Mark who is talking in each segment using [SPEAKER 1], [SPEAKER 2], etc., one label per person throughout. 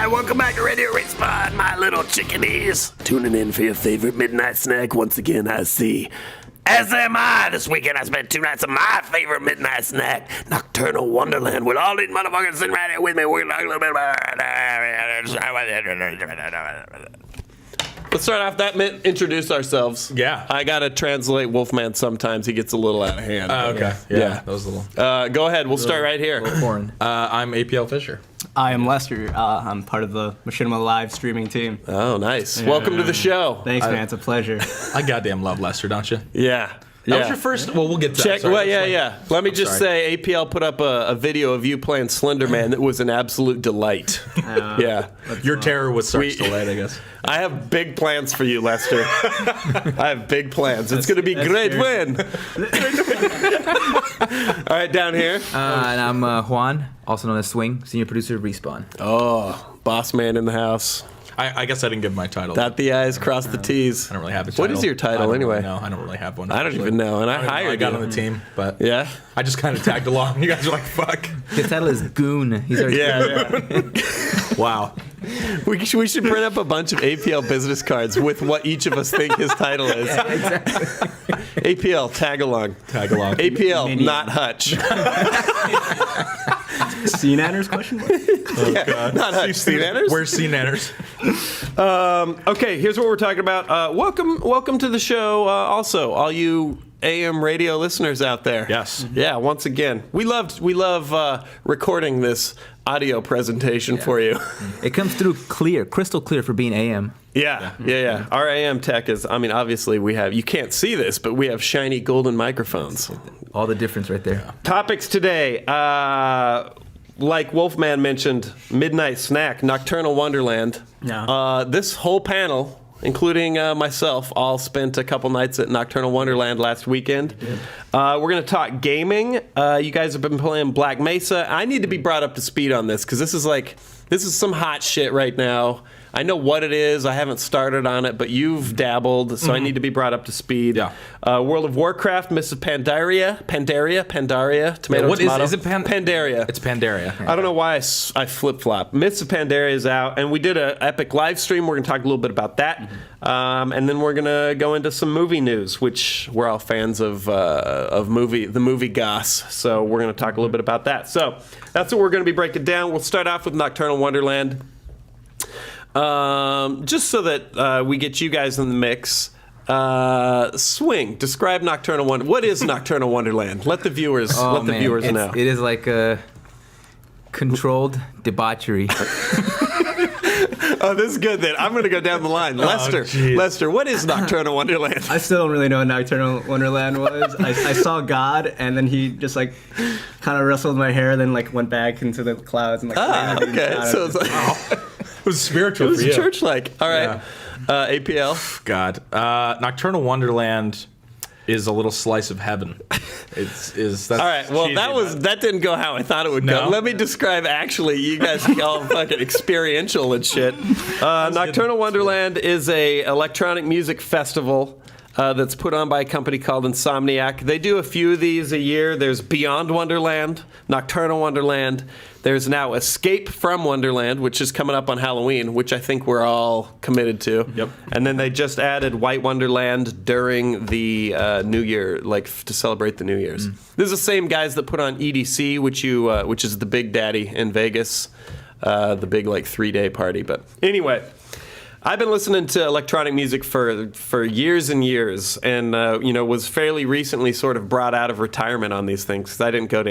[SPEAKER 1] welcome back to Radio Respawn, my little chickadees. Tuning in for your favorite midnight snack. Once again, I see, as am I. This weekend, I spent 2 nights of my favorite midnight snack, Nocturnal Wonderland, with all these motherfuckers sitting right here with me. We're going to talk a little bit about... Let's start off that introduce ourselves.
[SPEAKER 2] Yeah.
[SPEAKER 1] I got to translate Wolfman sometimes. He gets a little out of hand.
[SPEAKER 2] Okay.
[SPEAKER 1] Yeah.
[SPEAKER 2] That was a little...
[SPEAKER 1] go ahead. We'll start right here.
[SPEAKER 2] foreign. I'm APL Fisher.
[SPEAKER 3] I am Lester. I'm part of the Machinima live streaming team.
[SPEAKER 1] Oh, nice. Yeah. Welcome to the show.
[SPEAKER 3] Thanks, man. It's a pleasure.
[SPEAKER 2] I goddamn love Lester, don't you?
[SPEAKER 1] Yeah.
[SPEAKER 2] That was your first... Well, we'll get to
[SPEAKER 1] that.
[SPEAKER 2] Sorry,
[SPEAKER 1] well, yeah. Let me just say, APL put up a video of you playing Slender Man that was an absolute delight. Yeah.
[SPEAKER 2] Your terror was such delight, I guess.
[SPEAKER 1] I have big plans for you, Lester. I have big plans. It's going to be a great win. All right, down here.
[SPEAKER 4] And I'm Juan, also known as Swing, senior producer of Respawn.
[SPEAKER 1] Oh, boss man in the house.
[SPEAKER 2] I guess I didn't give my title.
[SPEAKER 1] Dot the I's, cross the T's.
[SPEAKER 2] I don't really have a title.
[SPEAKER 1] What is your title anyway?
[SPEAKER 2] No, I don't really have one.
[SPEAKER 1] I don't even know, and I hired you.
[SPEAKER 2] I got on the team, but
[SPEAKER 1] yeah,
[SPEAKER 2] I just kind of tagged along. You guys are like, fuck.
[SPEAKER 4] His title is Goon. He's already
[SPEAKER 2] Wow.
[SPEAKER 1] We should print up a bunch of APL business cards with what each of us think his title is.
[SPEAKER 4] Yeah, exactly.
[SPEAKER 1] APL, tag along.
[SPEAKER 2] Tag along.
[SPEAKER 1] APL, not Hutch.
[SPEAKER 3] C-Nanners question mark?
[SPEAKER 1] Oh, God. Not Hutch. C-Nanners?
[SPEAKER 2] Where's C-Nanners?
[SPEAKER 1] Okay, here's what we're talking about. Welcome to the show, also, all you AM radio listeners out there.
[SPEAKER 2] Yes.
[SPEAKER 1] Yeah, once again. We love recording this audio presentation for you.
[SPEAKER 4] It comes through clear, crystal clear for being AM.
[SPEAKER 1] Yeah. Our AM tech is, obviously you can't see this, but we have shiny golden microphones.
[SPEAKER 4] All the difference right there.
[SPEAKER 1] Topics today, like Wolfman mentioned, Midnight Snack, Nocturnal Wonderland.
[SPEAKER 3] Yeah.
[SPEAKER 1] This whole panel, including myself, all spent a couple nights at Nocturnal Wonderland last weekend. We're going to talk gaming. You guys have been playing Black Mesa. I need to be brought up to speed on this because this is some hot shit right now. I know what it is. I haven't started on it, but you've dabbled, so I need to be brought up to speed.
[SPEAKER 2] Yeah.
[SPEAKER 1] World of Warcraft, Mrs. Pandaria, tomato.
[SPEAKER 2] Is it
[SPEAKER 1] Pandaria?
[SPEAKER 2] It's Pandaria.
[SPEAKER 1] I don't know why I flip-flop. Myths of Pandaria is out, and we did an epic live stream. We're going to talk a little bit about that. And then we're going to go into some movie news, which we're all fans of the movie goss. So we're going to talk a little bit about that. So that's what we're going to be breaking down. We'll start off with Nocturnal Wonderland. Just so that we get you guys in the mix. Swing, describe Nocturnal Wonderland. What is Nocturnal Wonderland? Let the viewers know.
[SPEAKER 4] It is like a controlled debauchery.
[SPEAKER 1] Oh, this is good then. I'm going to go down the line. Lester, what is Nocturnal Wonderland?
[SPEAKER 3] I still don't really know what Nocturnal Wonderland was. I saw God, and then he just kind of rustled my hair, then went back into the clouds and
[SPEAKER 1] okay. So it's like
[SPEAKER 2] it was spiritual.
[SPEAKER 1] It was church-like. All right. Yeah. APL.
[SPEAKER 2] God. Nocturnal Wonderland is a little slice of heaven. That's
[SPEAKER 1] all right. Well, that didn't go how I thought it would go. Let me describe. Actually, you guys are all fucking experiential and shit. Nocturnal Wonderland is a electronic music festival that's put on by a company called Insomniac. They do a few of these a year. There's Beyond Wonderland, Nocturnal Wonderland. There's now Escape from Wonderland, which is coming up on Halloween, which I think we're all committed to.
[SPEAKER 2] Yep.
[SPEAKER 1] And then they just added White Wonderland during the New Year, to celebrate the New Year's. This is the same guys that put on EDC, which is the Big Daddy in Vegas, the big 3-day party. But anyway, I've been listening to electronic music for years and years, and was fairly recently sort of brought out of retirement on these things because I didn't go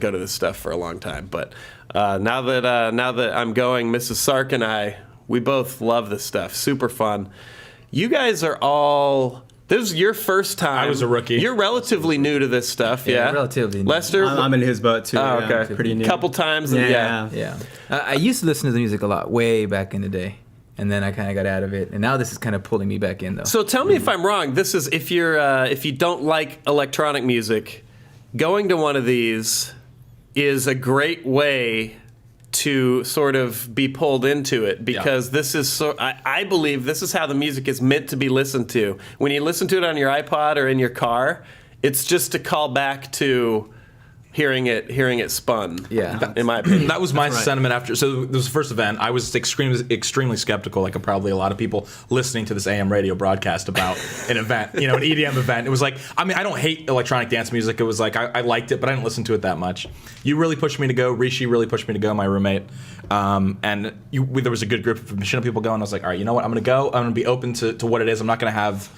[SPEAKER 1] to this stuff for a long time. But now that I'm going, Mrs. Sark and we both love this stuff. Super fun. You guys are all. This is your first time.
[SPEAKER 2] I was a rookie.
[SPEAKER 1] You're relatively new to this stuff, yeah?
[SPEAKER 4] Relatively new.
[SPEAKER 1] Lester?
[SPEAKER 3] I'm in his boat, too.
[SPEAKER 1] Oh, okay.
[SPEAKER 3] Pretty new.
[SPEAKER 1] Couple times.
[SPEAKER 4] Yeah. I used to listen to the music a lot, way back in the day. And then I kind of got out of it, and now this is kind of pulling me back in, though.
[SPEAKER 1] So tell me if I'm wrong. This is if you don't like electronic music, going to one of these is a great way to sort of be pulled into it because this is I believe this is how the music is meant to be listened to. When you listen to it on your iPod or in your car, it's just to call back to hearing it spun.
[SPEAKER 4] Yeah.
[SPEAKER 1] in my opinion.
[SPEAKER 2] That was my sentiment after. So this was the first event. I was extremely skeptical, like probably a lot of people listening to this AM radio broadcast about an event, an EDM event. It was like, I mean, I don't hate electronic dance music. It was like I liked it, but I didn't listen to it that much. You really pushed me to go. Rishi really pushed me to go. My roommate, and there was a good group of Machinima people going. I was like, all right, you know what? I'm gonna go. I'm gonna be open to what it is. I'm not gonna have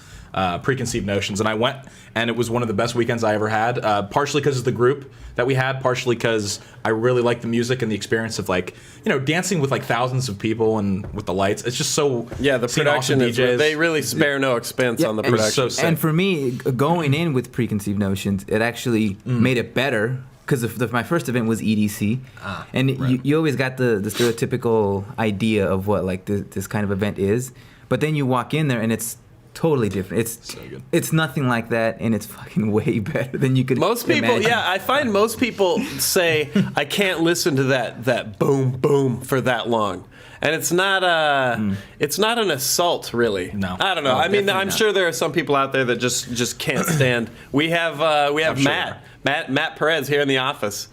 [SPEAKER 2] preconceived notions. And I went, and it was one of the best weekends I ever had, partially because of the group that we had, partially because I really liked the music and the experience of dancing with like thousands of people and with the lights. It's just so
[SPEAKER 1] the
[SPEAKER 2] seeing
[SPEAKER 1] production
[SPEAKER 2] awesome
[SPEAKER 1] is
[SPEAKER 2] DJs.
[SPEAKER 1] they really spare no expense on the
[SPEAKER 2] it was
[SPEAKER 1] production.
[SPEAKER 2] so sick.
[SPEAKER 4] And for me, going in with preconceived notions, it actually made it better. Because my first event was EDC, and you always got the stereotypical idea of what like this kind of event is, but then you walk in there and it's totally different. It's
[SPEAKER 2] so good.
[SPEAKER 4] It's nothing like that, and it's fucking way better than you could.
[SPEAKER 1] Most people,
[SPEAKER 4] imagine.
[SPEAKER 1] I find most people say I can't listen to that boom boom for that long. And it's not an assault, really.
[SPEAKER 2] No.
[SPEAKER 1] I don't know.
[SPEAKER 4] No,
[SPEAKER 1] I mean,
[SPEAKER 4] definitely
[SPEAKER 1] I'm
[SPEAKER 4] not.
[SPEAKER 1] sure there are some people out there that just can't stand. We have Matt Perez here in the office.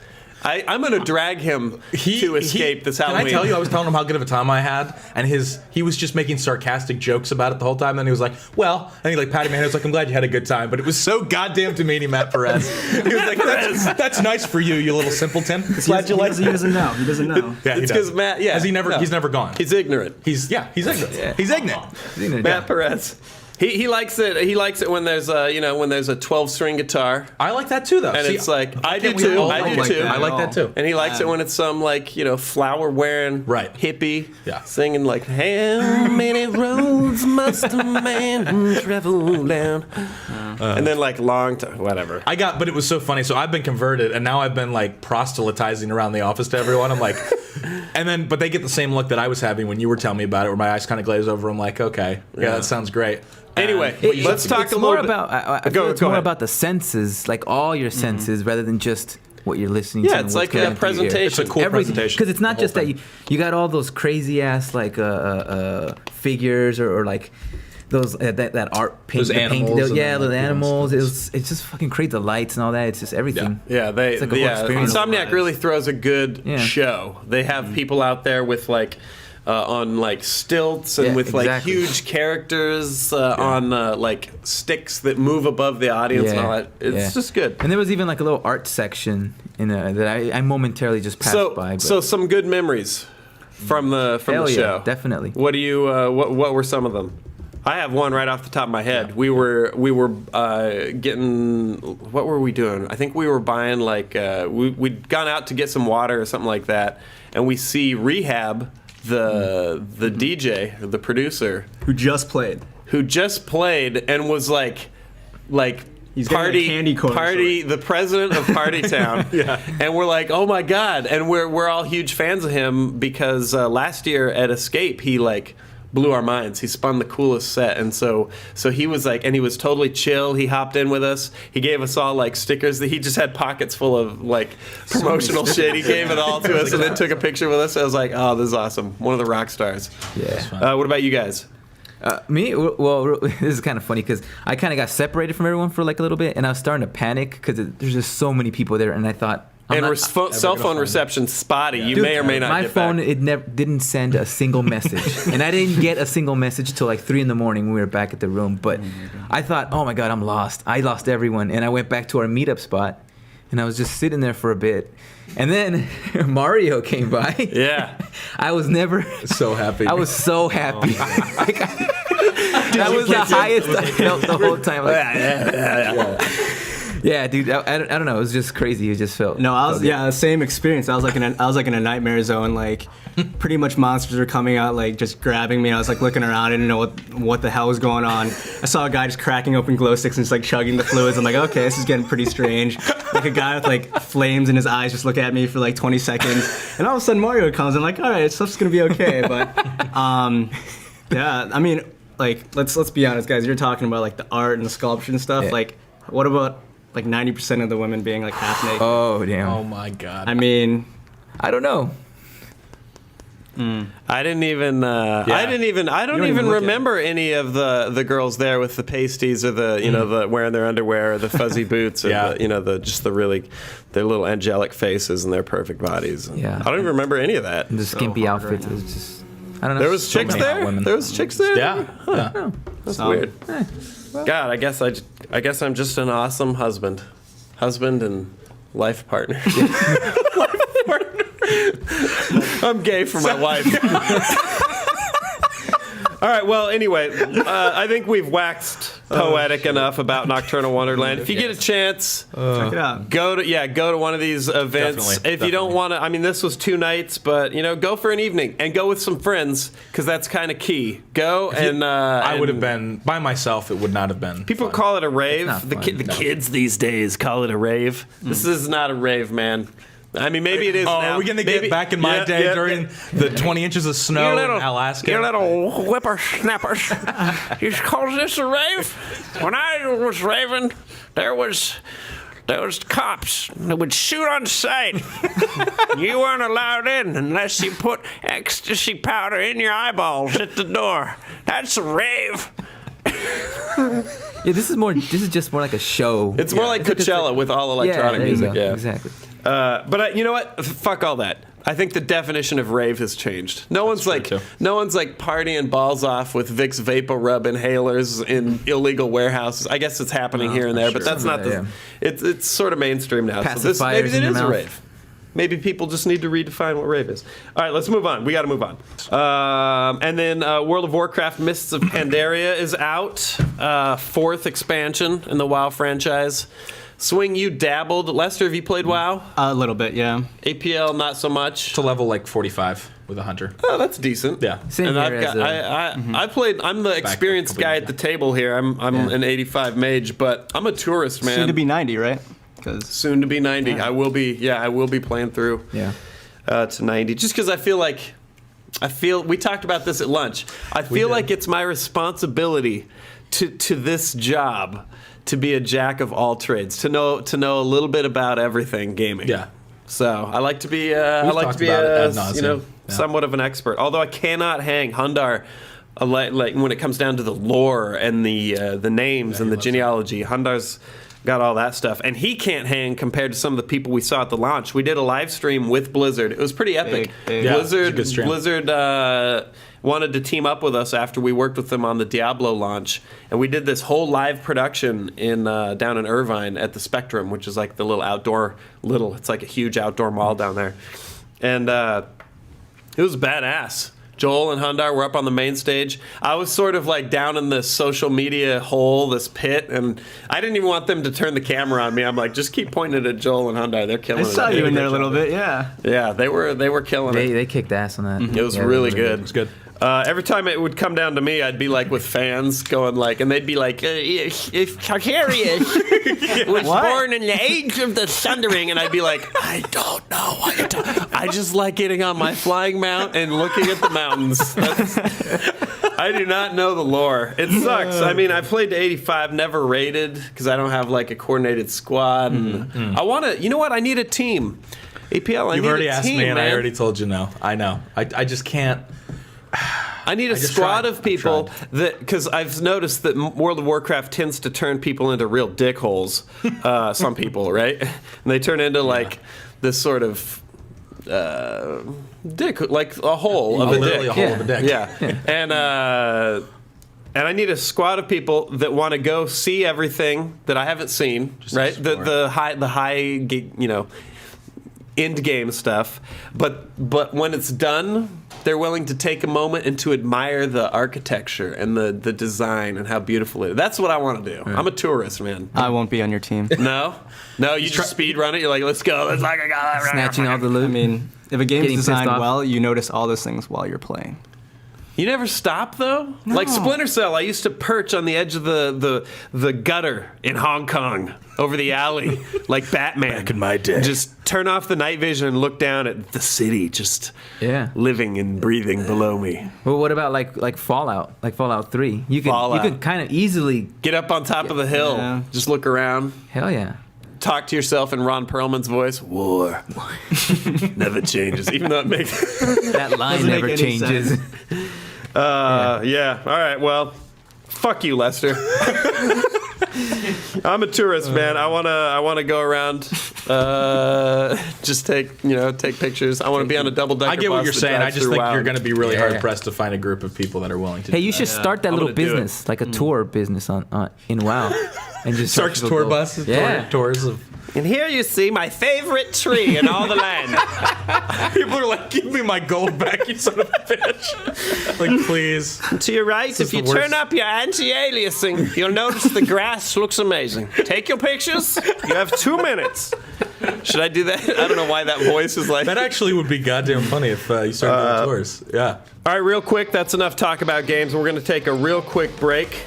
[SPEAKER 1] I'm going to drag him to escape this Halloween.
[SPEAKER 2] Can I tell you, I was telling him how good of a time I had, and he was just making sarcastic jokes about it the whole time. And he was like, well, and he like patted my hand. He was like, I'm glad you had a good time. But it was so goddamn demeaning, Matt Perez. He was like, that's nice for you, you little simpleton. Glad you like
[SPEAKER 3] He doesn't know. He doesn't know.
[SPEAKER 2] Yeah,
[SPEAKER 1] It's because Matt,
[SPEAKER 2] he's never gone.
[SPEAKER 1] He's ignorant.
[SPEAKER 2] He's ignorant.
[SPEAKER 4] Yeah.
[SPEAKER 2] He's ignorant.
[SPEAKER 1] Matt Perez. He likes it. He likes it when there's a 12-string guitar,
[SPEAKER 2] I like that too, though.
[SPEAKER 1] and
[SPEAKER 2] See,
[SPEAKER 1] it's like I do
[SPEAKER 2] can't we
[SPEAKER 1] too.
[SPEAKER 2] all
[SPEAKER 1] I do
[SPEAKER 2] like
[SPEAKER 1] too.
[SPEAKER 2] that? I like that too.
[SPEAKER 1] And he likes it when it's some flower wearing hippie singing like how many roads must a man travel down, and then like long time whatever.
[SPEAKER 2] But it was so funny. So I've been converted, and now I've been like proselytizing around the office to everyone. I'm like, but they get the same look that I was having when you were telling me about it, where my eyes kind of glaze over. I'm like, okay, yeah, that sounds great.
[SPEAKER 1] Anyway, let's talk a
[SPEAKER 4] more
[SPEAKER 1] little bit
[SPEAKER 4] about. I feel it's more about the senses, like all your senses, rather than just what you're listening to.
[SPEAKER 1] Yeah,
[SPEAKER 4] and
[SPEAKER 1] it's
[SPEAKER 4] what's
[SPEAKER 1] like
[SPEAKER 4] going
[SPEAKER 1] a
[SPEAKER 4] through your ear.
[SPEAKER 1] presentation.
[SPEAKER 2] It's a cool presentation.
[SPEAKER 4] Because it's not
[SPEAKER 2] the
[SPEAKER 4] just
[SPEAKER 2] whole
[SPEAKER 4] that
[SPEAKER 2] thing.
[SPEAKER 4] you got all those crazy ass like figures or like those that art paint,
[SPEAKER 2] Those animals
[SPEAKER 4] those
[SPEAKER 2] and then, like,
[SPEAKER 4] animals. It's just fucking crazy. The lights and all that. It's just everything.
[SPEAKER 1] Yeah,
[SPEAKER 4] It's like a whole experience.
[SPEAKER 1] Insomniac really throws a good
[SPEAKER 4] Yeah.
[SPEAKER 1] show. They have people out there with on like stilts and
[SPEAKER 4] Yeah,
[SPEAKER 1] with like
[SPEAKER 4] exactly.
[SPEAKER 1] huge characters on like sticks that move above the audience and all that. It's just good.
[SPEAKER 4] And there was even like a little art section in there that I momentarily just passed by. But
[SPEAKER 1] So some good memories from the
[SPEAKER 4] hell yeah,
[SPEAKER 1] show.
[SPEAKER 4] definitely.
[SPEAKER 1] What do you what were some of them? I have one right off the top of my head. Yeah. We were getting, what were we doing? I think we were buying like we'd gone out to get some water or something like that, and we see Rehab, the DJ, the producer,
[SPEAKER 3] Who just played.
[SPEAKER 1] and was like
[SPEAKER 3] He's getting a candy corn
[SPEAKER 1] the president of Party Town.
[SPEAKER 2] Yeah.
[SPEAKER 1] And we're like, oh my god, and we're all huge fans of him because last year at Escape he like blew our minds. He spun the coolest set, and so he was like, and he was totally chill. He hopped in with us. He gave us all like stickers. That he just had pockets full of like promotional shit. He gave it all to us, and then took a picture with us. I was like, oh, this is awesome. One of the rock stars.
[SPEAKER 4] Yeah.
[SPEAKER 1] What about you guys?
[SPEAKER 4] Me? Well, this is kind of funny because I kind of got separated from everyone for like a little bit, and I was starting to panic because there's just so many people there, and I thought.
[SPEAKER 1] Cell phone reception spotty. You
[SPEAKER 4] Dude,
[SPEAKER 1] may or may not
[SPEAKER 4] my
[SPEAKER 1] get
[SPEAKER 4] phone,
[SPEAKER 1] back.
[SPEAKER 4] it didn't send a single message. And I didn't get a single message till like 3 a.m. when we were back at the room. But I thought, oh my God, I'm lost. I lost everyone. And I went back to our meetup spot. And I was just sitting there for a bit. And then Mario came by.
[SPEAKER 1] Yeah.
[SPEAKER 4] I was never
[SPEAKER 2] So happy.
[SPEAKER 4] I was so happy. That was the highest I felt the whole time. Like, yeah, dude. I don't know. It was just crazy. It just felt.
[SPEAKER 3] No,
[SPEAKER 4] felt good.
[SPEAKER 3] same experience. I was like in a nightmare zone. Like, pretty much monsters were coming out, like just grabbing me. I was like looking around. I didn't know what the hell was going on. I saw a guy just cracking open glow sticks and just like chugging the fluids. I'm like, okay, this is getting pretty strange. Like a guy with like flames in his eyes just look at me for like 20 seconds, and all of a sudden Mario comes. I'm like, all right, stuff's gonna be okay. But yeah, I mean, like let's be honest, guys. You're talking about like the art and the sculpture and stuff.
[SPEAKER 4] Yeah.
[SPEAKER 3] Like, what about like 90% of the women being like half naked?
[SPEAKER 4] Oh damn.
[SPEAKER 2] Oh my god.
[SPEAKER 3] I mean,
[SPEAKER 4] I don't know.
[SPEAKER 1] I didn't even. I don't even remember any of the girls there with the pasties or the the wearing their underwear or the fuzzy boots or their little angelic faces and their perfect bodies.
[SPEAKER 4] Yeah.
[SPEAKER 1] I don't even remember any of that.
[SPEAKER 4] The skimpy outfits. It was just. I don't know.
[SPEAKER 1] There was chicks
[SPEAKER 2] many hot
[SPEAKER 1] there.
[SPEAKER 2] women.
[SPEAKER 1] There was chicks there.
[SPEAKER 2] Yeah. Yeah.
[SPEAKER 1] That's weird. God, I guess I'm just an awesome husband and life partner. Life partner. I'm gay for my wife. All right. Well, anyway, I think we've waxed poetic enough about Nocturnal Wonderland. If you get a chance,
[SPEAKER 3] Check it out.
[SPEAKER 1] go to one of these events.
[SPEAKER 2] Definitely,
[SPEAKER 1] If you don't want to, I mean, this was 2 nights, but go for an evening and go with some friends because that's kind of key. Go and
[SPEAKER 2] I would have
[SPEAKER 1] and
[SPEAKER 2] been by myself. It would not have been.
[SPEAKER 1] People
[SPEAKER 2] fun.
[SPEAKER 1] call it a rave.
[SPEAKER 4] not
[SPEAKER 1] The
[SPEAKER 4] fun.
[SPEAKER 1] kids these days call it a rave. This is not a rave, man. I mean, maybe it is
[SPEAKER 2] Oh,
[SPEAKER 1] now.
[SPEAKER 2] are we gonna get
[SPEAKER 1] Maybe-
[SPEAKER 2] back in my
[SPEAKER 1] yeah,
[SPEAKER 2] day
[SPEAKER 1] yeah,
[SPEAKER 2] during
[SPEAKER 1] yeah.
[SPEAKER 2] the 20 inches of snow in Alaska?
[SPEAKER 1] You little whippersnappers. You call this a rave? When I was raving, there was cops that would shoot on sight. You weren't allowed in unless you put ecstasy powder in your eyeballs at the door. That's a rave.
[SPEAKER 4] Yeah, this is just more like a show.
[SPEAKER 1] It's more like Coachella with all electronic
[SPEAKER 4] there you
[SPEAKER 1] music.
[SPEAKER 4] go.
[SPEAKER 1] Yeah,
[SPEAKER 4] Exactly.
[SPEAKER 1] But you know what? Fuck all that. I think the definition of rave has changed. No one's like
[SPEAKER 2] too.
[SPEAKER 1] partying balls off with Vicks Vapor Rub inhalers in illegal warehouses. I guess it's happening here and there, but that's not the.
[SPEAKER 4] Yeah.
[SPEAKER 1] It's sort of mainstream now. So this,
[SPEAKER 4] Pacifiers
[SPEAKER 1] maybe
[SPEAKER 4] in
[SPEAKER 1] it
[SPEAKER 4] your
[SPEAKER 1] is a
[SPEAKER 4] mouth.
[SPEAKER 1] rave. Maybe people just need to redefine what rave is. All right, let's move on. We got to move on. And then World of Warcraft: Mists of Pandaria is out. 4th expansion in the WoW franchise. Swing, you dabbled. Lester, have you played WoW?
[SPEAKER 3] A little bit, yeah.
[SPEAKER 1] APL, not so much.
[SPEAKER 2] To level like 45 with a hunter.
[SPEAKER 1] Oh, that's decent.
[SPEAKER 2] Yeah.
[SPEAKER 4] Same
[SPEAKER 1] And
[SPEAKER 4] here
[SPEAKER 1] I've got,
[SPEAKER 4] as
[SPEAKER 1] I played. I'm the experienced
[SPEAKER 2] couple
[SPEAKER 1] guy
[SPEAKER 2] years
[SPEAKER 1] at the table here. I'm an 85 mage, but I'm a tourist, man.
[SPEAKER 3] Soon to be 90, right? 'Cause
[SPEAKER 1] Soon to be 90.
[SPEAKER 3] Yeah.
[SPEAKER 1] I will be. Yeah, I will be playing through
[SPEAKER 4] Yeah.
[SPEAKER 1] to 90. Just because I feel we talked about this at lunch. I feel like it's my responsibility to this job to be a jack of all trades, to know a little bit about everything gaming.
[SPEAKER 2] Yeah.
[SPEAKER 1] So I like to be
[SPEAKER 2] talked about it ad nauseam. Yeah.
[SPEAKER 1] somewhat of an expert. Although I cannot hang Hundar. Like when it comes down to the lore and the names and the genealogy, Hundar's got all that stuff, and he can't hang compared to some of the people we saw at the launch. We did a live stream with Blizzard. It was pretty epic.
[SPEAKER 3] Big.
[SPEAKER 2] Yeah, it was a good stream.
[SPEAKER 1] Blizzard wanted to team up with us after we worked with them on the Diablo launch, and we did this whole live production in down in Irvine at the Spectrum, which is like the it's like a huge outdoor mall down there, and it was badass. Joel and Hundar were up on the main stage. I was sort of like down in this social media hole, this pit, and I didn't even want them to turn the camera on me. I'm like, just keep pointing it at Joel and Hundar. They're killing
[SPEAKER 3] I
[SPEAKER 1] it.
[SPEAKER 3] saw
[SPEAKER 1] They
[SPEAKER 3] you
[SPEAKER 1] did
[SPEAKER 3] in there a
[SPEAKER 1] good
[SPEAKER 3] little
[SPEAKER 1] job.
[SPEAKER 3] bit, yeah.
[SPEAKER 1] Yeah, they were killing it.
[SPEAKER 4] They kicked ass on that.
[SPEAKER 1] It was
[SPEAKER 4] Yeah,
[SPEAKER 1] really
[SPEAKER 4] they
[SPEAKER 1] good.
[SPEAKER 2] It's good.
[SPEAKER 1] Every time it would come down to me, I'd be like with fans going like, and they'd be like, if Targaryen was born in the age of the Sundering, and I'd be like, I don't know what you're talking. I just like getting on my flying mount and looking at the mountains. I do not know the lore. It sucks. I mean, I played to 85, never raided because I don't have like a coordinated squad. And I want to. You know what? I need a team. APL. I
[SPEAKER 2] You've
[SPEAKER 1] need
[SPEAKER 2] already
[SPEAKER 1] a
[SPEAKER 2] asked
[SPEAKER 1] team,
[SPEAKER 2] me, and
[SPEAKER 1] man.
[SPEAKER 2] I already told you no. I know. I just can't.
[SPEAKER 1] I need a
[SPEAKER 2] just
[SPEAKER 1] squad
[SPEAKER 2] tried.
[SPEAKER 1] of people
[SPEAKER 2] I've
[SPEAKER 1] that, because I've noticed that World of Warcraft tends to turn people into real dickholes. Some people, right? And they turn into like this sort of dick, like a hole of a
[SPEAKER 2] Literally
[SPEAKER 1] dick.
[SPEAKER 2] a hole of a dick.
[SPEAKER 1] Yeah, and I need a squad of people that want to go see everything that I haven't seen. Right, the high end game stuff. But when it's done, they're willing to take a moment and to admire the architecture and the design and how beautiful it is. That's what I want to do. I'm a tourist, man.
[SPEAKER 3] I won't be on your team.
[SPEAKER 1] No, you just speed run it. You're like, let's go. Let's like
[SPEAKER 4] Snatching all the
[SPEAKER 3] I
[SPEAKER 4] loot.
[SPEAKER 3] mean, if a game's
[SPEAKER 4] Getting pissed
[SPEAKER 3] designed
[SPEAKER 4] off.
[SPEAKER 3] well, you notice all those things while you're playing.
[SPEAKER 1] You never stop though. Like Splinter Cell, I used to perch on the edge of the gutter in Hong Kong over the alley, like Batman. Back in my day, just turn off the night vision and look down at the city, just living and breathing below me.
[SPEAKER 4] Well, what about like Fallout, like Fallout 3? You
[SPEAKER 1] Fallout.
[SPEAKER 4] could kind of easily.
[SPEAKER 1] Get up on top of the hill,
[SPEAKER 3] Yeah.
[SPEAKER 1] just look around.
[SPEAKER 4] Hell yeah.
[SPEAKER 1] talk to yourself in Ron Perlman's voice. War never changes, even though it makes
[SPEAKER 4] That line
[SPEAKER 3] Doesn't make
[SPEAKER 4] never
[SPEAKER 3] any
[SPEAKER 4] changes.
[SPEAKER 3] sense.
[SPEAKER 1] yeah. All right. Well, fuck you, Lester. I'm a tourist, man. I wanna go around, just take pictures. I want to be on a double decker.
[SPEAKER 2] I get what
[SPEAKER 1] bus
[SPEAKER 2] you're
[SPEAKER 1] that
[SPEAKER 2] saying. I
[SPEAKER 1] drives
[SPEAKER 2] just
[SPEAKER 1] through
[SPEAKER 2] think
[SPEAKER 1] Wound.
[SPEAKER 2] you're going to be really
[SPEAKER 4] Yeah.
[SPEAKER 2] hard pressed to find a group of people that are willing to.
[SPEAKER 4] Hey,
[SPEAKER 2] do
[SPEAKER 4] you
[SPEAKER 2] that.
[SPEAKER 4] should start that
[SPEAKER 1] I'm
[SPEAKER 4] little
[SPEAKER 1] gonna do it.
[SPEAKER 4] business, like a tour business on in WoW, and just
[SPEAKER 2] Sark's
[SPEAKER 4] have
[SPEAKER 2] tour
[SPEAKER 4] people go-
[SPEAKER 2] buses,
[SPEAKER 4] Yeah.
[SPEAKER 2] tours of.
[SPEAKER 1] And here you see my favorite tree in all the land.
[SPEAKER 2] People are like, "Give me my gold back, you son of a bitch!" Like, please.
[SPEAKER 1] To your right,
[SPEAKER 2] is
[SPEAKER 1] if you
[SPEAKER 2] the worst.
[SPEAKER 1] turn up your anti-aliasing, you'll notice the grass looks amazing. Take your pictures. You have 2 minutes. Should I do that? I don't know why that voice is like.
[SPEAKER 2] That actually would be goddamn funny if you started doing tours. Yeah.
[SPEAKER 1] All right, real quick. That's enough talk about games. We're going to take a real quick break.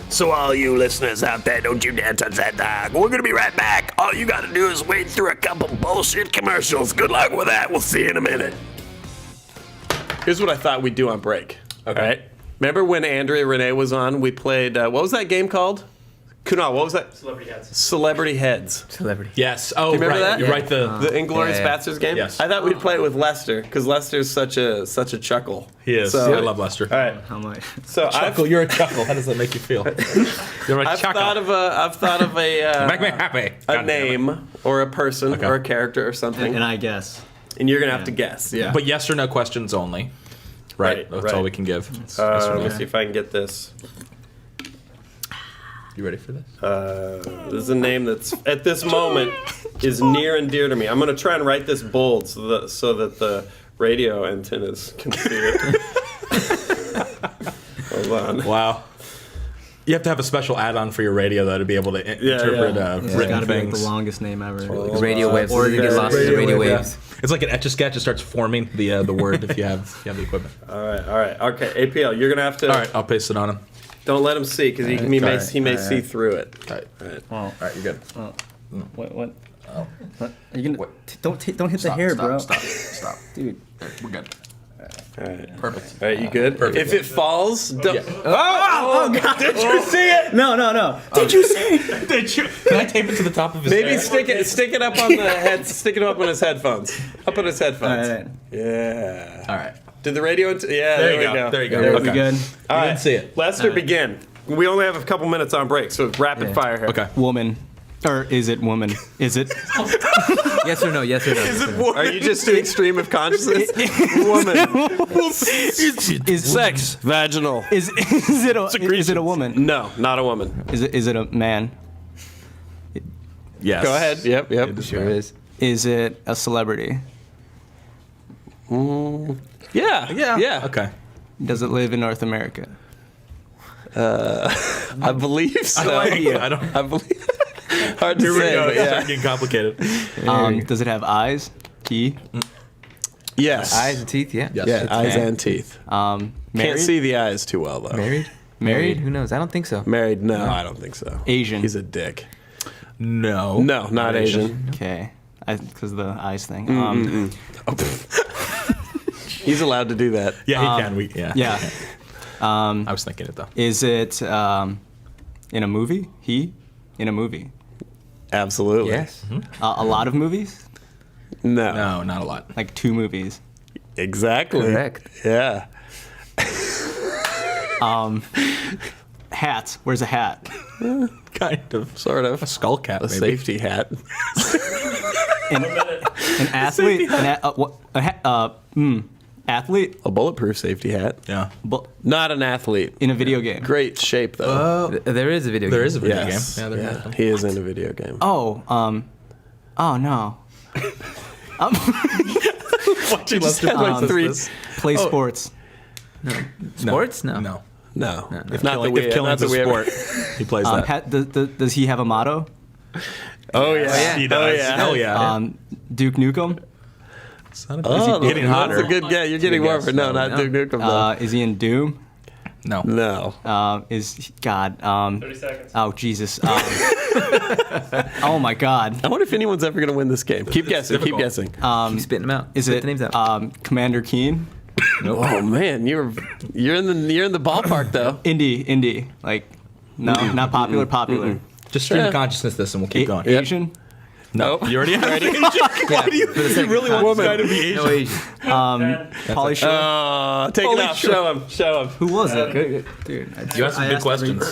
[SPEAKER 1] So all you listeners out there, don't you dare touch that dog. We're going to be right back. All you got to do is wade through a couple bullshit commercials. Good luck with that. We'll see you in a minute. Here's what I thought we'd do on break.
[SPEAKER 2] Okay.
[SPEAKER 1] All right. Remember when Andrea Renee was on? We played, what was that game called? Kunal, what was that? Celebrity Heads.
[SPEAKER 4] Celebrity.
[SPEAKER 2] Yes. Oh,
[SPEAKER 1] remember
[SPEAKER 2] right.
[SPEAKER 1] that?
[SPEAKER 2] You're right.
[SPEAKER 1] The Inglourious
[SPEAKER 4] Yeah.
[SPEAKER 1] Basterds game?
[SPEAKER 2] Yes.
[SPEAKER 1] I thought we'd play it with Lester, because Lester's such a chuckle.
[SPEAKER 2] He is.
[SPEAKER 1] So-
[SPEAKER 2] I love Lester.
[SPEAKER 1] All right.
[SPEAKER 3] How much?
[SPEAKER 1] So
[SPEAKER 2] Chuckle. You're a chuckle. How does that make you feel? You're a
[SPEAKER 1] I've
[SPEAKER 2] chuckle.
[SPEAKER 1] thought of a
[SPEAKER 2] Make me happy.
[SPEAKER 1] a name or a person
[SPEAKER 2] Okay.
[SPEAKER 1] or a character or something,
[SPEAKER 3] And I guess.
[SPEAKER 1] and you're gonna have to guess. Yeah.
[SPEAKER 2] But yes or no questions only. Right.
[SPEAKER 1] Right,
[SPEAKER 2] That's
[SPEAKER 1] right.
[SPEAKER 2] all we can give. Yes or
[SPEAKER 1] Let
[SPEAKER 2] no.
[SPEAKER 1] me see if I can get this.
[SPEAKER 2] You ready for this?
[SPEAKER 1] This is a name that's at this moment is near and dear to me. I'm gonna try and write this bold so that the radio antennas can see it. Hold on.
[SPEAKER 2] Wow. You have to have a special add-on for your radio, though, to be able to
[SPEAKER 1] Yeah,
[SPEAKER 2] interpret
[SPEAKER 1] yeah.
[SPEAKER 3] It's
[SPEAKER 2] written
[SPEAKER 3] gotta be like
[SPEAKER 2] things.
[SPEAKER 3] the longest name ever.
[SPEAKER 4] Radio waves.
[SPEAKER 3] Or
[SPEAKER 4] You
[SPEAKER 3] you
[SPEAKER 4] get
[SPEAKER 3] guys-
[SPEAKER 4] lost in the radio
[SPEAKER 2] wave,
[SPEAKER 4] waves.
[SPEAKER 2] yeah. It's like an etch-a-sketch. It starts forming the word if you have the equipment.
[SPEAKER 1] All right. Okay, APL, you're gonna have to.
[SPEAKER 2] All right, I'll paste it on him.
[SPEAKER 1] Don't let him see because he may see through it.
[SPEAKER 2] All right.
[SPEAKER 1] All right.
[SPEAKER 2] All right, you're good.
[SPEAKER 3] What? What? Are you gonna? Don't hit the hair, bro.
[SPEAKER 2] Stop.
[SPEAKER 3] Dude.
[SPEAKER 2] We're good.
[SPEAKER 1] All right.
[SPEAKER 2] Perfect.
[SPEAKER 1] All right, you good?
[SPEAKER 2] Perfect.
[SPEAKER 1] If it falls, don't.
[SPEAKER 2] Yeah.
[SPEAKER 1] Oh, God. Did you see it?
[SPEAKER 3] No. Did you see?
[SPEAKER 2] Did you? Can I tape it to the top of his
[SPEAKER 1] Maybe
[SPEAKER 2] head?
[SPEAKER 1] stick it up on the head. Stick it up on his headphones. Up on his headphones.
[SPEAKER 3] All right.
[SPEAKER 1] Yeah.
[SPEAKER 2] All right.
[SPEAKER 1] Did the radio? Yeah.
[SPEAKER 2] There you
[SPEAKER 1] we
[SPEAKER 2] go. There you go.
[SPEAKER 3] There
[SPEAKER 2] Okay.
[SPEAKER 3] we good.
[SPEAKER 1] All
[SPEAKER 2] You
[SPEAKER 1] right.
[SPEAKER 2] didn't see it.
[SPEAKER 1] Lester, begin. We only have a couple minutes on break, so it's rapid
[SPEAKER 4] Yeah.
[SPEAKER 1] fire here.
[SPEAKER 2] Okay.
[SPEAKER 3] Woman. Or is it woman? Is it?
[SPEAKER 4] Yes or no? Yes or no?
[SPEAKER 1] Is it Are you just doing stream of consciousness? Woman.
[SPEAKER 3] Is
[SPEAKER 1] Sex. Vaginal.
[SPEAKER 3] Is it a woman?
[SPEAKER 1] No, not a woman.
[SPEAKER 3] Is it a man?
[SPEAKER 2] Yes.
[SPEAKER 1] Go ahead. Yep.
[SPEAKER 2] It
[SPEAKER 4] Sure is.
[SPEAKER 3] Is it a celebrity?
[SPEAKER 1] Yeah. Yeah.
[SPEAKER 2] Okay.
[SPEAKER 3] Does it live in North America?
[SPEAKER 1] I believe so.
[SPEAKER 2] I don't.
[SPEAKER 1] I believe. Hard to
[SPEAKER 2] Here we
[SPEAKER 1] say,
[SPEAKER 2] go.
[SPEAKER 1] but
[SPEAKER 2] It's
[SPEAKER 1] yeah.
[SPEAKER 2] getting complicated.
[SPEAKER 3] Does it have eyes? Teeth?
[SPEAKER 1] Yes.
[SPEAKER 4] Eyes and teeth. Yeah.
[SPEAKER 2] Yes.
[SPEAKER 1] Yeah,
[SPEAKER 2] It's
[SPEAKER 1] eyes
[SPEAKER 3] okay.
[SPEAKER 1] and teeth.
[SPEAKER 3] Married?
[SPEAKER 1] Can't see the eyes too well though.
[SPEAKER 4] Married.
[SPEAKER 3] Married?
[SPEAKER 4] Who knows? I don't think so.
[SPEAKER 1] Married? No, I don't think so.
[SPEAKER 3] Asian?
[SPEAKER 1] He's a dick.
[SPEAKER 2] No.
[SPEAKER 1] No, not Asian.
[SPEAKER 3] Okay. Because of the eyes thing.
[SPEAKER 1] He's allowed to do that.
[SPEAKER 2] Yeah, he can. Yeah.
[SPEAKER 3] Yeah.
[SPEAKER 2] I was thinking it though.
[SPEAKER 3] Is it in a movie? He? In a movie?
[SPEAKER 1] Absolutely.
[SPEAKER 4] Yes.
[SPEAKER 3] A lot of movies?
[SPEAKER 1] No.
[SPEAKER 2] No, not a lot.
[SPEAKER 3] Like 2 movies.
[SPEAKER 1] Exactly.
[SPEAKER 4] Correct.
[SPEAKER 1] Yeah.
[SPEAKER 3] Hats. Where's a hat?
[SPEAKER 2] Kind of.
[SPEAKER 1] Sort of.
[SPEAKER 2] A skull cap,
[SPEAKER 1] A
[SPEAKER 2] maybe.
[SPEAKER 1] safety hat.
[SPEAKER 3] An athlete? Athlete?
[SPEAKER 1] A bulletproof safety hat.
[SPEAKER 2] Yeah.
[SPEAKER 1] Not an athlete.
[SPEAKER 3] In a video game.
[SPEAKER 1] Great shape though.
[SPEAKER 4] There is a video game.
[SPEAKER 2] There is a video
[SPEAKER 1] Yes.
[SPEAKER 2] game. Yeah, there is.
[SPEAKER 1] Yeah. He is in a video game.
[SPEAKER 3] Oh no.
[SPEAKER 2] Watching
[SPEAKER 1] Just had like three.
[SPEAKER 3] Play sports.
[SPEAKER 4] Sports? No.
[SPEAKER 2] No.
[SPEAKER 1] No.
[SPEAKER 2] If
[SPEAKER 1] Not
[SPEAKER 2] killing,
[SPEAKER 1] that we-
[SPEAKER 2] if killing's
[SPEAKER 1] not
[SPEAKER 2] a
[SPEAKER 1] that we ever-
[SPEAKER 2] sport, he plays that.
[SPEAKER 3] Does he have a motto?
[SPEAKER 1] Oh yeah.
[SPEAKER 4] yeah.
[SPEAKER 2] He does.
[SPEAKER 1] Oh yeah.
[SPEAKER 2] Hell yeah.
[SPEAKER 3] Duke Nukem?
[SPEAKER 1] Oh,
[SPEAKER 2] getting hotter.
[SPEAKER 1] That's a good guess. You're getting
[SPEAKER 2] Good
[SPEAKER 1] more
[SPEAKER 2] guess.
[SPEAKER 1] for no,
[SPEAKER 2] No,
[SPEAKER 1] not Duke Nukem though.
[SPEAKER 3] Is he in Doom?
[SPEAKER 2] No.
[SPEAKER 1] No.
[SPEAKER 3] Is God?
[SPEAKER 5] 30 seconds.
[SPEAKER 3] Oh Jesus! Oh my God!
[SPEAKER 1] I wonder if anyone's ever gonna win this game. Keep guessing. Keep
[SPEAKER 2] difficult.
[SPEAKER 1] guessing.
[SPEAKER 4] Keep spitting them out.
[SPEAKER 3] Is
[SPEAKER 4] Spit
[SPEAKER 3] it
[SPEAKER 4] the names out?
[SPEAKER 3] Commander Keen?
[SPEAKER 1] Oh man, you're in the ballpark though.
[SPEAKER 3] Indie, like no, not popular.
[SPEAKER 2] Just stream of consciousness this and we'll keep going.
[SPEAKER 3] Asian?
[SPEAKER 1] Nope.
[SPEAKER 2] You already have Asian?
[SPEAKER 4] Yeah,
[SPEAKER 2] do you,
[SPEAKER 4] for the sake
[SPEAKER 2] you really
[SPEAKER 4] of
[SPEAKER 2] want this guy
[SPEAKER 4] content.
[SPEAKER 2] to be Asian?
[SPEAKER 4] No Asian.
[SPEAKER 3] Pauly Shore.
[SPEAKER 1] Take
[SPEAKER 2] Holy
[SPEAKER 1] it off.
[SPEAKER 2] shit.
[SPEAKER 1] Show him. Show him.
[SPEAKER 3] Who was it? Dude,
[SPEAKER 2] You asked some good questions.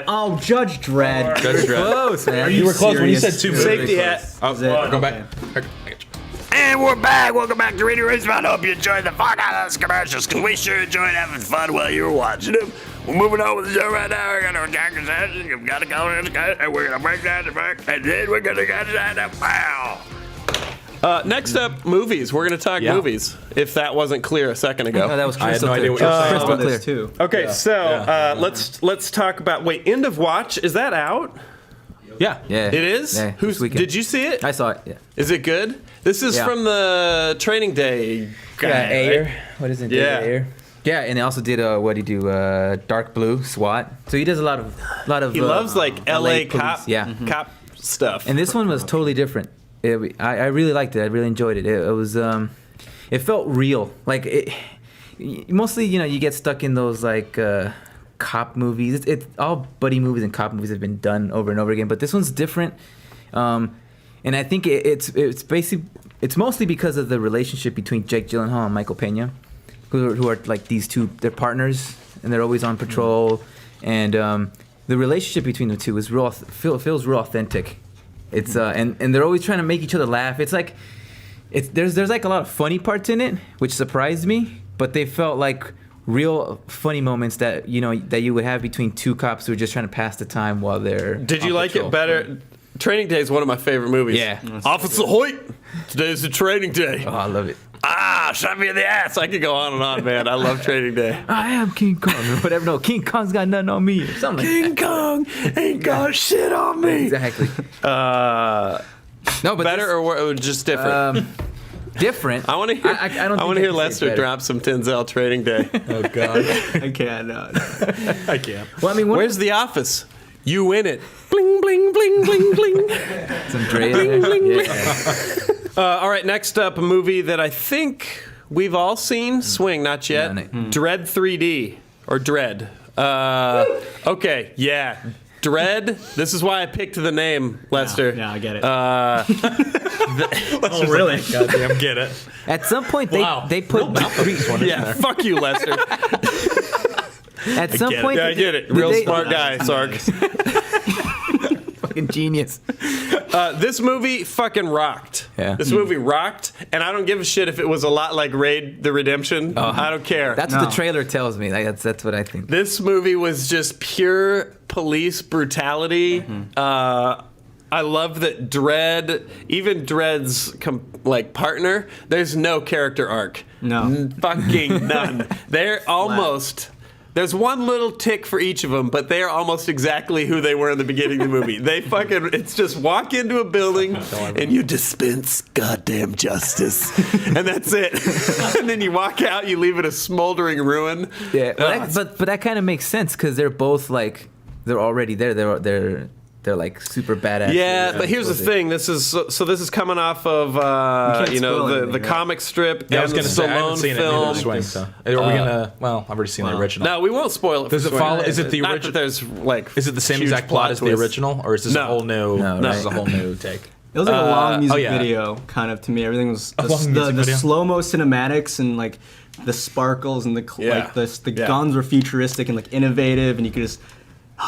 [SPEAKER 3] Oh, Judge Dredd.
[SPEAKER 2] Judge Dredd.
[SPEAKER 4] Close, man.
[SPEAKER 2] You were close when you said
[SPEAKER 3] serious?
[SPEAKER 2] 2
[SPEAKER 1] Safety
[SPEAKER 2] minutes.
[SPEAKER 1] hat.
[SPEAKER 3] Is it?
[SPEAKER 2] Go back.
[SPEAKER 3] Okay.
[SPEAKER 2] I got you.
[SPEAKER 1] And we're back. Welcome back to Radio Respawn. Hope you enjoyed the fuck out of those commercials, because we sure enjoyed having fun while you were watching them. We're moving on with the show right now. We're going to attack the session. You've got to go in the cut, and we're going to break down the back, and then we're going to get inside the pow. Next up, movies. We're going to talk
[SPEAKER 2] Yeah.
[SPEAKER 1] movies, if that wasn't clear a second ago.
[SPEAKER 4] No, that was
[SPEAKER 2] I had
[SPEAKER 4] crystal
[SPEAKER 2] no idea
[SPEAKER 4] clear.
[SPEAKER 2] what you were saying.
[SPEAKER 4] Crystal
[SPEAKER 3] On
[SPEAKER 4] clear.
[SPEAKER 3] this too.
[SPEAKER 1] Okay, so
[SPEAKER 2] Yeah.
[SPEAKER 1] let's talk about. Wait, End of Watch, is that out?
[SPEAKER 2] Yeah.
[SPEAKER 4] Yeah.
[SPEAKER 1] It is.
[SPEAKER 4] Yeah,
[SPEAKER 1] Who's?
[SPEAKER 4] this weekend.
[SPEAKER 1] Did you see it?
[SPEAKER 4] I saw it. Yeah.
[SPEAKER 1] Is it good? This is
[SPEAKER 4] Yeah.
[SPEAKER 1] from the Training Day guy.
[SPEAKER 4] Yeah,
[SPEAKER 1] right?
[SPEAKER 4] Ayer. What is it?
[SPEAKER 1] Yeah.
[SPEAKER 4] Ayer. Yeah, and he also did what did he do? Dark Blue, SWAT. So he does a lot of.
[SPEAKER 1] He loves like LA
[SPEAKER 4] police,
[SPEAKER 1] cop,
[SPEAKER 4] yeah.
[SPEAKER 1] cop stuff.
[SPEAKER 4] And this one was totally different. I really liked it. I really enjoyed it. It was it felt real. Like it. Mostly, you get stuck in those like cop movies. It's all buddy movies and cop movies have been done over and over again. But this one's different. And I think it's basically it's mostly because of the relationship between Jake Gyllenhaal and Michael Pena, who are like these two. They're partners and they're always on patrol. And the relationship between the two is real. Feels real authentic. It's and they're always trying to make each other laugh. It's like there's like a lot of funny parts in it, which surprised me. But they felt like real funny moments that that you would have between two cops who are just trying to pass the time while they're.
[SPEAKER 1] Did you
[SPEAKER 4] on
[SPEAKER 1] like
[SPEAKER 4] patrol.
[SPEAKER 1] it better? Training Day is one of my favorite movies.
[SPEAKER 4] Yeah.
[SPEAKER 1] Officer Hoyt, today's the Training Day.
[SPEAKER 4] Oh, I love it.
[SPEAKER 1] Shot me in the ass. I could go on and on, man. I love Training Day.
[SPEAKER 4] I am King Kong or whatever. No, King Kong's got nothing on me or something.
[SPEAKER 1] King
[SPEAKER 4] like that.
[SPEAKER 1] Kong ain't got shit on me.
[SPEAKER 4] Exactly. No, but
[SPEAKER 1] Better
[SPEAKER 4] this,
[SPEAKER 1] or just different?
[SPEAKER 4] different.
[SPEAKER 1] I want to hear.
[SPEAKER 4] I don't.
[SPEAKER 1] I want to hear Lester drop some Denzel Training Day.
[SPEAKER 2] Oh, God.
[SPEAKER 3] I can't. No.
[SPEAKER 2] I can't.
[SPEAKER 4] Well, I mean,
[SPEAKER 1] Where's The Office? You win it. Bling bling bling bling bling.
[SPEAKER 4] some Dredd in there? Yeah.
[SPEAKER 1] All right, next up, a movie that I think we've all seen. Swing, not yet.
[SPEAKER 4] No.
[SPEAKER 1] Dread 3D or Dredd. Okay, yeah. Dredd. This is why I picked the name, Lester.
[SPEAKER 3] Yeah, I get it.
[SPEAKER 2] Oh,
[SPEAKER 3] really?
[SPEAKER 2] Goddamn, get it.
[SPEAKER 4] At some point,
[SPEAKER 2] Wow.
[SPEAKER 4] they put.
[SPEAKER 1] Yeah, fuck you, Lester.
[SPEAKER 4] At some
[SPEAKER 2] get it.
[SPEAKER 4] point,
[SPEAKER 1] Yeah, I get it. Real smart guy, Sark.
[SPEAKER 4] Fucking genius.
[SPEAKER 1] This movie fucking rocked.
[SPEAKER 4] Yeah.
[SPEAKER 1] This movie rocked, and I don't give a shit if it was a lot like Raid the Redemption. I don't care.
[SPEAKER 4] That's what the trailer tells me. Like, that's what I think.
[SPEAKER 1] This movie was just pure police brutality. I love that Dredd, even Dredd's partner, there's no character arc.
[SPEAKER 3] No.
[SPEAKER 1] Fucking none. They're almost. There's one little tick for each of them, but they are almost exactly who they were in the beginning of the movie. They fucking, it's just walk into a building and you dispense goddamn justice. And that's it. And then you walk out, you leave it a smoldering ruin.
[SPEAKER 4] Yeah, but that kind of makes sense because they're both like they're already there. They're like super badass.
[SPEAKER 1] Yeah, but here's the thing. This is this is coming off of
[SPEAKER 3] can't spoil
[SPEAKER 1] the
[SPEAKER 3] anything, right?
[SPEAKER 1] comic strip
[SPEAKER 2] Yeah, I
[SPEAKER 1] and
[SPEAKER 2] was
[SPEAKER 1] the
[SPEAKER 2] going to say, I haven't
[SPEAKER 1] Stallone
[SPEAKER 2] seen it.
[SPEAKER 1] film.
[SPEAKER 2] Neither Swing, so. Are we going to... Well, I've already seen the original.
[SPEAKER 1] No, we won't spoil it.
[SPEAKER 2] Does
[SPEAKER 1] for
[SPEAKER 2] it
[SPEAKER 1] Swing.
[SPEAKER 2] follow... Is it the
[SPEAKER 1] Not
[SPEAKER 2] original?
[SPEAKER 1] that there's like.
[SPEAKER 2] Is it the same
[SPEAKER 1] huge
[SPEAKER 2] exact plot as the
[SPEAKER 1] twist.
[SPEAKER 2] original? Or is this
[SPEAKER 1] No.
[SPEAKER 2] a whole new...
[SPEAKER 4] No,
[SPEAKER 2] This is a
[SPEAKER 4] right.
[SPEAKER 2] whole new take.
[SPEAKER 3] It was like a long music
[SPEAKER 2] yeah.
[SPEAKER 3] video, kind of to me. Everything was
[SPEAKER 2] A long music
[SPEAKER 3] the
[SPEAKER 2] video?
[SPEAKER 3] slow-mo cinematics and like the sparkles and
[SPEAKER 1] Yeah.
[SPEAKER 3] the
[SPEAKER 1] Yeah.
[SPEAKER 3] guns were futuristic and like innovative, and you could just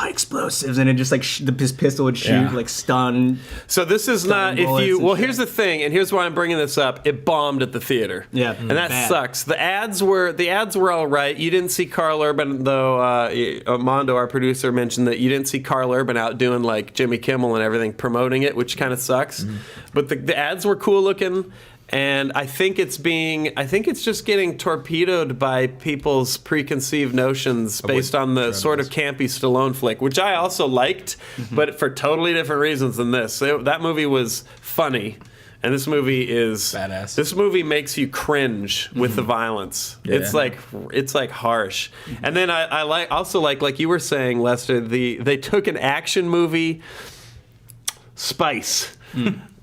[SPEAKER 3] explosives, and it just like his pistol would shoot,
[SPEAKER 2] Yeah.
[SPEAKER 3] like stun.
[SPEAKER 1] So this is not if
[SPEAKER 3] bullets
[SPEAKER 1] you.
[SPEAKER 3] and
[SPEAKER 1] Well,
[SPEAKER 3] shit.
[SPEAKER 1] here's the thing, and here's why I'm bringing this up. It bombed at the theater.
[SPEAKER 3] Yeah,
[SPEAKER 1] and that
[SPEAKER 3] bad.
[SPEAKER 1] sucks. The ads were all right. You didn't see Carl Urban though. Mondo, our producer, mentioned that you didn't see Carl Urban out doing like Jimmy Kimmel and everything promoting it, which kind of sucks. But the ads were cool looking. And I think it's just getting torpedoed by people's preconceived notions based on the sort of campy Stallone flick, which I also liked, but for totally different reasons than this. That movie was funny, and this movie is
[SPEAKER 2] Badass.
[SPEAKER 1] This movie makes you cringe with the violence.
[SPEAKER 4] Yeah.
[SPEAKER 1] It's like harsh. And then I like you were saying, Lester, they took an action movie spice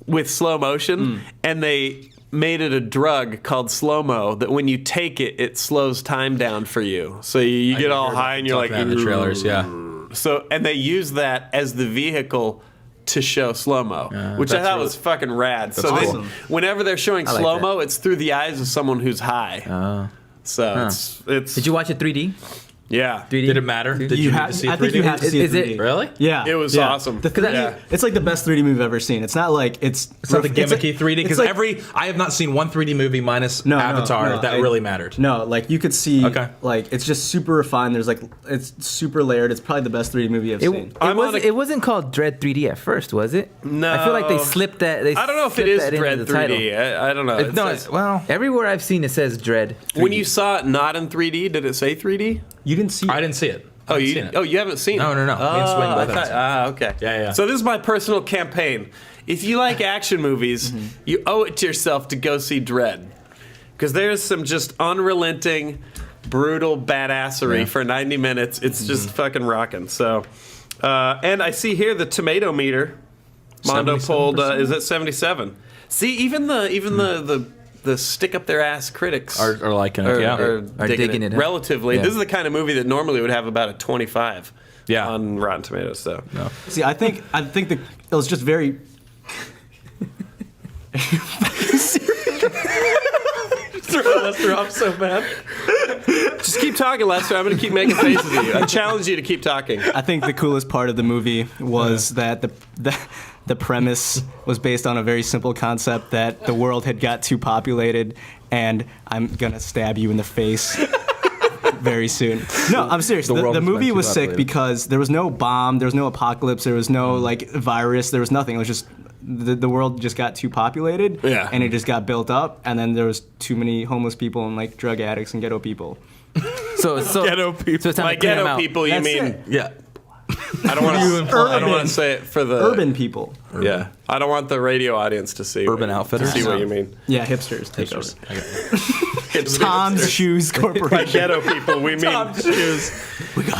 [SPEAKER 1] with slow motion, and they made it a drug called slow-mo that when you take it, it slows time down for you. So you get all high and you're like...
[SPEAKER 2] in the trailers, yeah.
[SPEAKER 1] So, and they use that as the vehicle to show slow-mo, which I thought was fucking rad. So
[SPEAKER 3] awesome.
[SPEAKER 1] whenever they're showing
[SPEAKER 4] like
[SPEAKER 1] slow-mo, it's through the eyes of someone who's high. So it's
[SPEAKER 4] Did you watch it 3D?
[SPEAKER 1] yeah.
[SPEAKER 4] 3D?
[SPEAKER 2] Did it matter? Did you need to see
[SPEAKER 3] I think
[SPEAKER 2] 3D?
[SPEAKER 3] you have to see
[SPEAKER 4] Is
[SPEAKER 3] it.
[SPEAKER 4] it-
[SPEAKER 3] 3D.
[SPEAKER 2] Really?
[SPEAKER 3] Yeah,
[SPEAKER 1] It was
[SPEAKER 3] yeah.
[SPEAKER 1] awesome.
[SPEAKER 3] The 3D,
[SPEAKER 1] Yeah.
[SPEAKER 3] it's like the best 3D movie I've ever seen. It's not like it's
[SPEAKER 2] Not the
[SPEAKER 3] it's like-
[SPEAKER 2] gimmicky 3D because
[SPEAKER 3] it's like-
[SPEAKER 2] I have not seen one 3D movie minus
[SPEAKER 3] No,
[SPEAKER 2] Avatar that really mattered.
[SPEAKER 3] No, like you could see,
[SPEAKER 2] Okay.
[SPEAKER 3] like it's just super refined. There's like it's super layered. It's probably the best 3D movie I've seen.
[SPEAKER 4] It wasn't called Dredd 3D at first, was it?
[SPEAKER 1] No.
[SPEAKER 4] I feel like they slipped that.
[SPEAKER 1] I don't know if it is Dredd 3D. I don't know. It
[SPEAKER 4] No,
[SPEAKER 1] says-
[SPEAKER 4] well, everywhere I've seen it says Dredd. 3D.
[SPEAKER 1] when you saw it not in 3D, did it say 3D?
[SPEAKER 3] You didn't see.
[SPEAKER 2] I didn't see it.
[SPEAKER 1] Oh,
[SPEAKER 2] I haven't
[SPEAKER 1] you
[SPEAKER 2] seen it.
[SPEAKER 1] oh you haven't seen
[SPEAKER 2] No,
[SPEAKER 1] it?
[SPEAKER 2] no, no. Me and Swing
[SPEAKER 1] I
[SPEAKER 2] both haven't
[SPEAKER 1] thought-
[SPEAKER 2] seen
[SPEAKER 1] okay.
[SPEAKER 2] Yeah.
[SPEAKER 1] So this is my personal campaign. If you like action movies, you owe it to yourself to go see Dredd, because there's some just unrelenting, brutal badassery for 90 minutes. It's just fucking rocking. So, and I see here the tomato meter. Mondo pulled is at 77. See, even the stick up their ass critics
[SPEAKER 2] Are liking it, yeah.
[SPEAKER 1] are
[SPEAKER 4] digging it, huh?
[SPEAKER 1] relatively.
[SPEAKER 4] Yeah.
[SPEAKER 1] This is the kind of movie that normally would have about a 25
[SPEAKER 2] Yeah.
[SPEAKER 1] on Rotten Tomatoes. So
[SPEAKER 3] See, I think it was just very.
[SPEAKER 1] Lester off so bad. Just keep talking, Lester. I'm going to keep making faces at you. I challenge you to keep talking.
[SPEAKER 3] I think the coolest part of the movie was that the premise was based on a very simple concept that the world had got too populated, and I'm gonna stab you in the face very soon. No, I'm serious.
[SPEAKER 2] The world
[SPEAKER 3] The
[SPEAKER 2] has
[SPEAKER 3] movie
[SPEAKER 2] been too
[SPEAKER 3] was sick
[SPEAKER 2] populated.
[SPEAKER 3] because there was no bomb, there was no apocalypse, there was no like virus, there was nothing. It was just the world just got too populated,
[SPEAKER 1] Yeah.
[SPEAKER 3] and it just got built up, and then there was too many homeless people and like drug addicts and ghetto people.
[SPEAKER 4] So
[SPEAKER 1] Ghetto people.
[SPEAKER 4] So it's time
[SPEAKER 1] By
[SPEAKER 4] to clear them
[SPEAKER 1] ghetto
[SPEAKER 4] out.
[SPEAKER 1] people, you
[SPEAKER 3] That's
[SPEAKER 1] mean?
[SPEAKER 3] it.
[SPEAKER 2] Yeah.
[SPEAKER 1] I don't want to. I don't want to say it for the
[SPEAKER 3] Urban people.
[SPEAKER 1] Yeah, I don't want the radio audience to see.
[SPEAKER 2] Urban
[SPEAKER 1] what,
[SPEAKER 2] Outfitters?
[SPEAKER 1] To see what you mean.
[SPEAKER 3] Yeah, hipsters take over.
[SPEAKER 1] Hipsters.
[SPEAKER 3] Tom's Shoes
[SPEAKER 1] By
[SPEAKER 3] Corporation.
[SPEAKER 1] ghetto people, we mean.
[SPEAKER 3] We gotta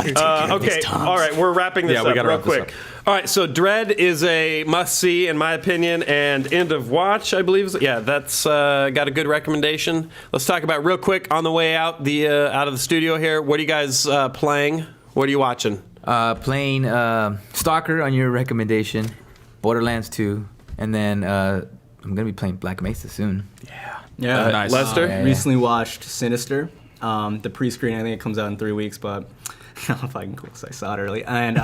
[SPEAKER 3] take care of
[SPEAKER 1] Okay,
[SPEAKER 3] this, Tom's.
[SPEAKER 1] all right, we're wrapping this
[SPEAKER 2] Yeah, we
[SPEAKER 1] up
[SPEAKER 2] gotta
[SPEAKER 1] real
[SPEAKER 2] wrap this
[SPEAKER 1] quick. All right, so Dredd is a must-see, in my opinion, and end of watch, I believe. Yeah, that's got a good recommendation. Let's talk about real quick on the way out out of the studio here. What are you guys playing? What are you watching?
[SPEAKER 4] Playing Stalker on your recommendation, Borderlands 2, and then I'm gonna be playing Black Mesa soon.
[SPEAKER 3] Yeah,
[SPEAKER 2] Nice.
[SPEAKER 1] Lester?
[SPEAKER 4] Yeah.
[SPEAKER 3] Recently watched Sinister. The pre-screen, I think it comes out in 3 weeks, but I don't know if I can cool because I saw it early. And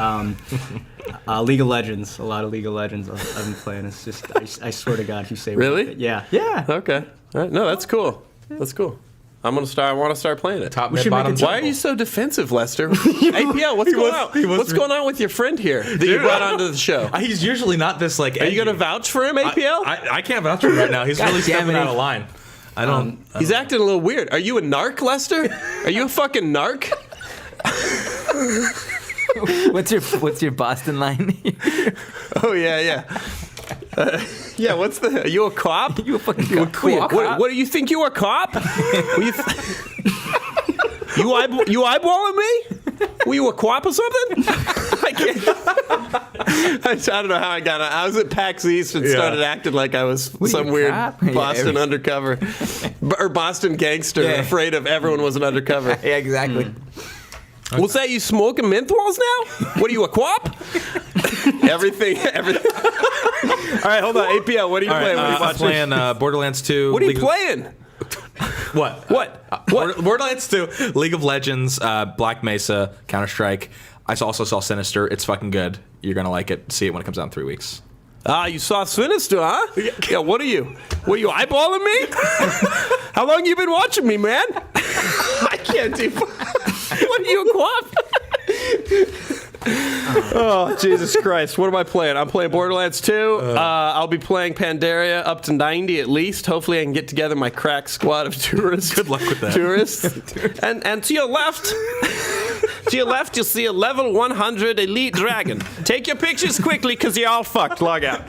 [SPEAKER 3] League of Legends, a lot of League of Legends I've been playing. It's just, I swear to God, if you say
[SPEAKER 1] Really?
[SPEAKER 3] Yeah. Yeah.
[SPEAKER 1] Okay. All right. No, that's cool. That's cool. I want to start playing it.
[SPEAKER 2] Top,
[SPEAKER 3] We
[SPEAKER 2] mid,
[SPEAKER 3] should make
[SPEAKER 2] bottom.
[SPEAKER 3] it
[SPEAKER 1] Why are you so defensive, Lester? APL, what's going on? What's going on with your friend here that you brought onto the show?
[SPEAKER 2] He's usually not this like.
[SPEAKER 1] Are you going to vouch for him, APL?
[SPEAKER 2] I can't vouch for him right now. He's really
[SPEAKER 4] damn
[SPEAKER 2] stepping
[SPEAKER 4] it.
[SPEAKER 2] out of line. I don't.
[SPEAKER 1] He's acting a little weird. Are you a narc, Lester? Are you a fucking narc?
[SPEAKER 4] What's your Boston line?
[SPEAKER 1] Oh yeah. Yeah, are you a cop?
[SPEAKER 4] You a fucking cop?
[SPEAKER 1] What do you think you a cop? You eyeballing me? Were you a cop or something? I can't. I don't know how I got on. I was at PAX East and started acting like I was some
[SPEAKER 4] you,
[SPEAKER 1] weird
[SPEAKER 4] cop? Yeah,
[SPEAKER 1] Boston undercover. Or Boston gangster
[SPEAKER 4] Yeah.
[SPEAKER 1] afraid of everyone was an undercover.
[SPEAKER 4] Yeah, exactly.
[SPEAKER 1] What's that, you smoking menthols now? What are you, a quap? everything. All right, hold on. APL, what are you playing? What are you
[SPEAKER 2] I'm
[SPEAKER 1] watching?
[SPEAKER 2] playing Borderlands 2.
[SPEAKER 1] What are you playing?
[SPEAKER 2] What?
[SPEAKER 1] What?
[SPEAKER 2] Borderlands 2, League of Legends, Black Mesa, Counter-Strike. I also saw Sinister. It's fucking good. You're going to like it. See it when it comes out in 3 weeks.
[SPEAKER 1] Ah, you saw Sinister, huh? Yeah, what are you? What are you, eyeballing me? How long you been watching me, man? I can't do... What are you, a quap? Oh, Jesus Christ. What am I playing? I'm playing Borderlands 2. I'll be playing Pandaria up to 90 at least. Hopefully I can get together my crack squad of tourists.
[SPEAKER 2] Good luck with that.
[SPEAKER 1] Tourists. And to your left... To your left, you'll see a level 100 elite dragon. Take your pictures quickly, because you're all fucked. Log out.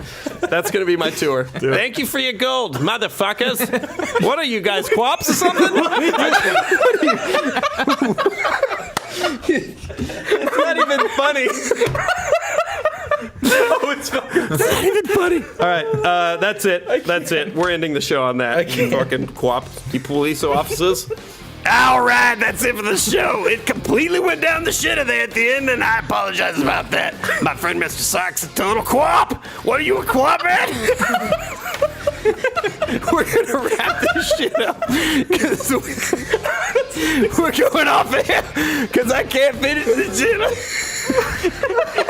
[SPEAKER 1] That's going to be my tour. Thank you for your gold, motherfuckers. What are you guys, quaps or something? It's not even funny. No, it's not even funny. All right, that's it. That's it. We're ending the show on that. You fucking quap, you police officers. All right, that's it for the show. It completely went down the shitter there at the end, and I apologize about that. My friend Mr. Sock's a total quap. What are you, a quad man? We're gonna wrap this shit up because we're going off air because I can't finish the shit.